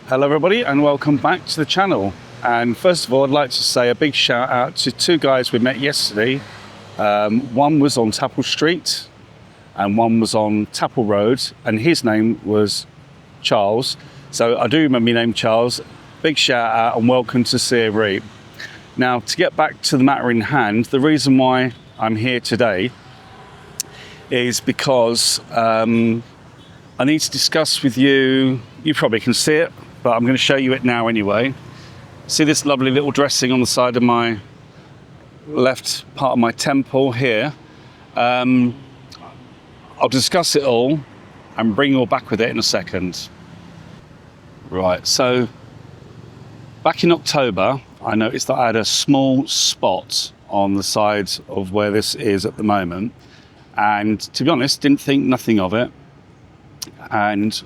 Hello everybody and welcome back to the channel. And first of all, I'd like to say a big shout out to two guys we met yesterday. One was on Tapple Street and one was on Tapple Road, and his name was Charles. So I do remember your name, Charles. Big shout out and welcome to Siem Reap. Now, to get back to the matter in hand, the reason why I'm here today is because I need to discuss with you, you probably can see it, but I'm going to show you it now anyway. See this lovely little dressing on the side of my left part of my temple here. I'll discuss it all and bring you all back with it in a second. Right, so back in October, I noticed that I had a small spot on the side of where this is at the moment. And to be honest, didn't think nothing of it. And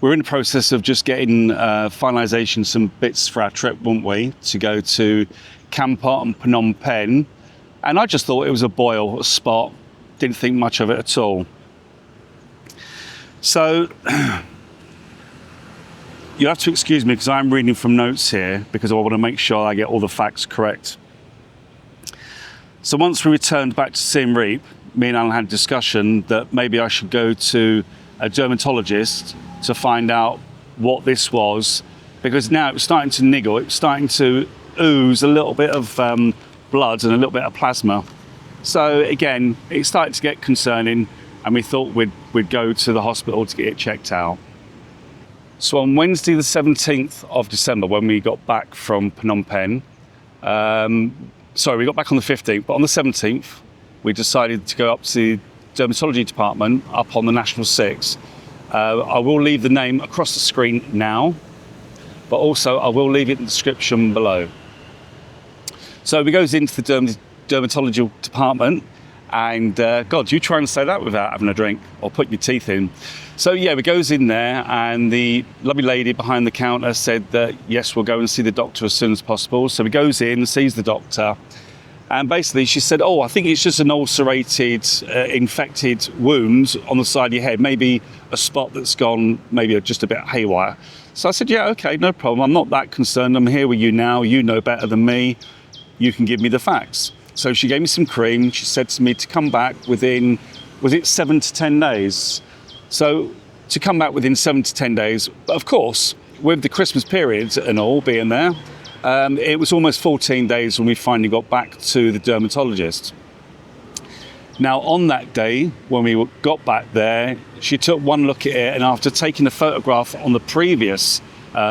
we're in the process of just getting finalisation, some bits for our trip, weren't we, to go to Kampot and Phnom Penh. And I just thought it was a boil, a spot, didn't think much of it at all. So you'll have to excuse me because I'm reading from notes here because I want to make sure I get all the facts correct. So once we returned back to Siem Reap, me and Alan had a discussion that maybe I should go to a dermatologist to find out what this was, because now it was starting to niggle, it was starting to ooze a little bit of blood and a little bit of plasma. So again, it started to get concerning and we thought we'd go to the hospital to get it checked out. So on Wednesday the 17th of December, when we got back from Phnom Penh, we got back on the 15th, but on the 17th, we decided to go up to the dermatology department up on the National 6. I will leave the name across the screen now, but also I will leave it in the description below. So we goes into the dermatological department, and God, you try and say that without having a drink or putting your teeth in. So yeah, we goes in there, and the lovely lady behind the counter said that yes, we'll go and see the doctor as soon as possible. So we goes in, sees the doctor, and basically she said, oh, I think it's just an ulcerated, infected wound on the side of your head, maybe a spot that's gone, maybe just a bit haywire. So I said, yeah, okay, no problem. I'm not that concerned. I'm here with you now. You know better than me. You can give me the facts. So she gave me some cream. She said to me to come back within, was it 7 to 10 days? So to come back within 7 to 10 days, but of course, with the Christmas period and all being there, it was almost 14 days when we finally got back to the dermatologist. Now, on that day, when we got back there, she took one look at it, and after taking a photograph on the previous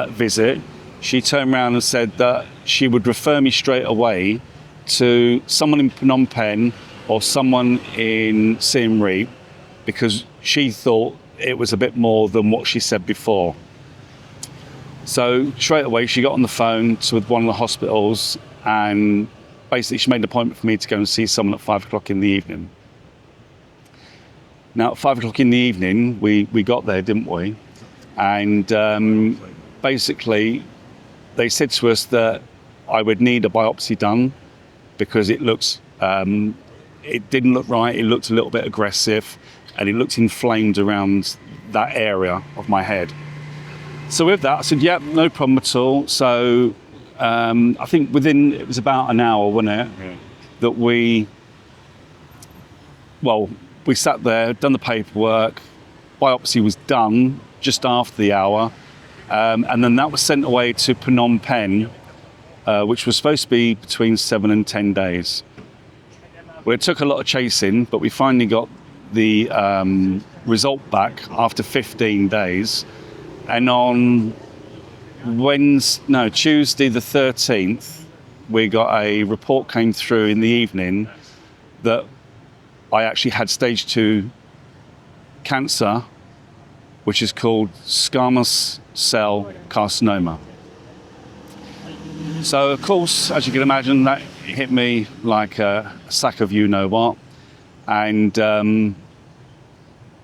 visit, she turned around and said that she would refer me straight away to someone in Phnom Penh or someone in Siem Reap, because she thought it was a bit more than what she said before. So straight away she got on the phone with one of the hospitals, and basically she made an appointment for me to go and see someone at 5 o'clock in the evening. Now at 5 o'clock in the evening we got there, didn't we? And basically they said to us that I would need a biopsy done because it looks, it didn't look right, it looked a little bit aggressive and it looked inflamed around that area of my head. So with that, I said, yeah, no problem at all. So I think it was about an hour, wasn't it? Yeah. That we sat there, done the paperwork, biopsy was done just after the hour. And then that was sent away to Phnom Penh, which was supposed to be between 7 and 10 days. Well, it took a lot of chasing, but we finally got the result back after 15 days. And on Tuesday the 13th, we got a report came through in the evening that I actually had stage 2 cancer, which is called squamous cell carcinoma. So of course, as you can imagine, that hit me like a sack of you-know-what. And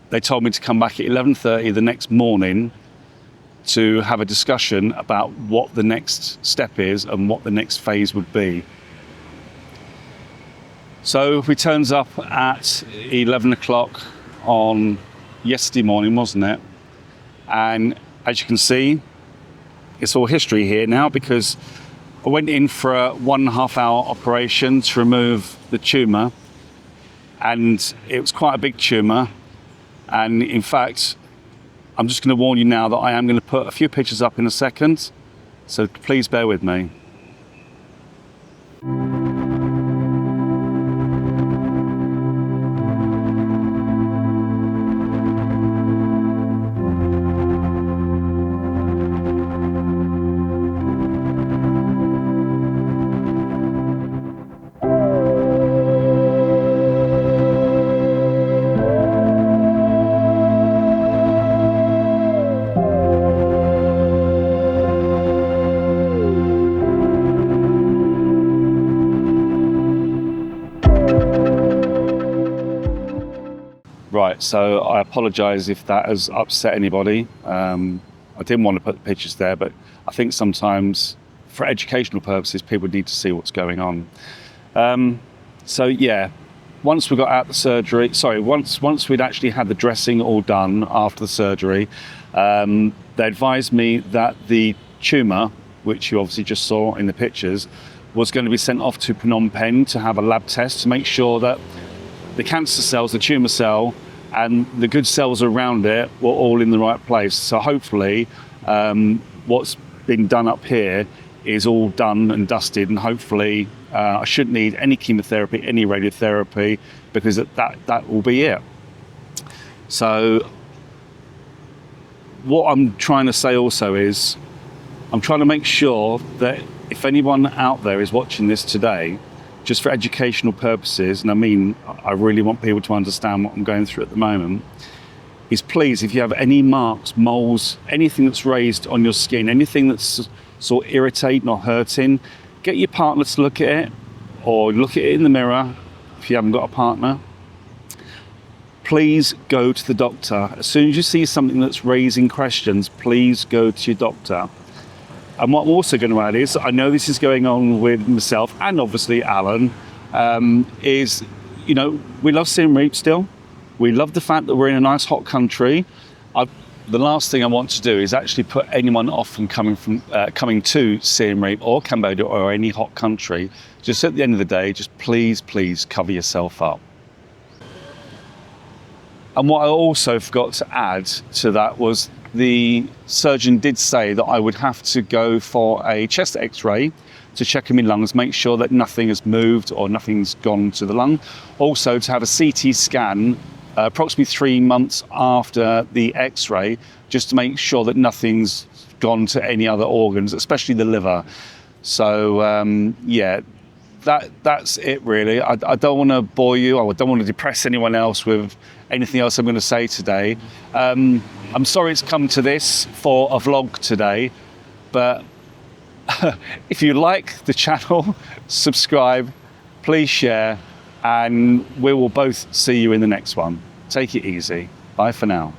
they told me to come back at 11:30 the next morning to have a discussion about what the next step is and what the next phase would be. So we turns up at 11 o'clock on yesterday morning, wasn't it? And as you can see, it's all history here now, because I went in for a 1.5 hour operation to remove the tumour, and it was quite a big tumour. And in fact, I'm just going to warn you now that I am going to put a few pictures up in a second, so please bear with me. Right, so I apologise if that has upset anybody. I didn't want to put the pictures there, but I think sometimes for educational purposes, people need to see what's going on. So yeah, once we got out the surgery, once we'd actually had the dressing all done after the surgery, they advised me that the tumour, which you obviously just saw in the pictures, was going to be sent off to Phnom Penh to have a lab test to make sure that the cancer cells, the tumour cell, and the good cells around it were all in the right place. So hopefully what's been done up here is all done and dusted, and hopefully I shouldn't need any chemotherapy, any radiotherapy, because that will be it. So what I'm trying to say also is, I'm trying to make sure that if anyone out there is watching this today, just for educational purposes, and I mean, I really want people to understand what I'm going through at the moment, is please, if you have any marks, moles, anything that's raised on your skin, anything that's sort of irritating or hurting, get your partner to look at it, or look at it in the mirror if you haven't got a partner. Please go to the doctor. As soon as you see something that's raising questions, please go to your doctor. And what I'm also going to add is, I know this is going on with myself and obviously Alan, is, you know, we love Siem Reap still. We love the fact that we're in a nice hot country. The last thing I want to do is actually put anyone off from coming to Siem Reap or Cambodia or any hot country. Just at the end of the day, just please cover yourself up. And what I also forgot to add to that was, the surgeon did say that I would have to go for a chest x-ray to check in my lungs, make sure that nothing has moved or nothing's gone to the lung. Also to have a CT scan approximately 3 months after the x-ray, just to make sure that nothing's gone to any other organs, especially the liver. So yeah, that's it really. I don't want to bore you, I don't want to depress anyone else with anything else I'm going to say today. I'm sorry it's come to this for a vlog today, but if you like the channel, subscribe, please share, and we will both see you in the next one. Take it easy. Bye for now.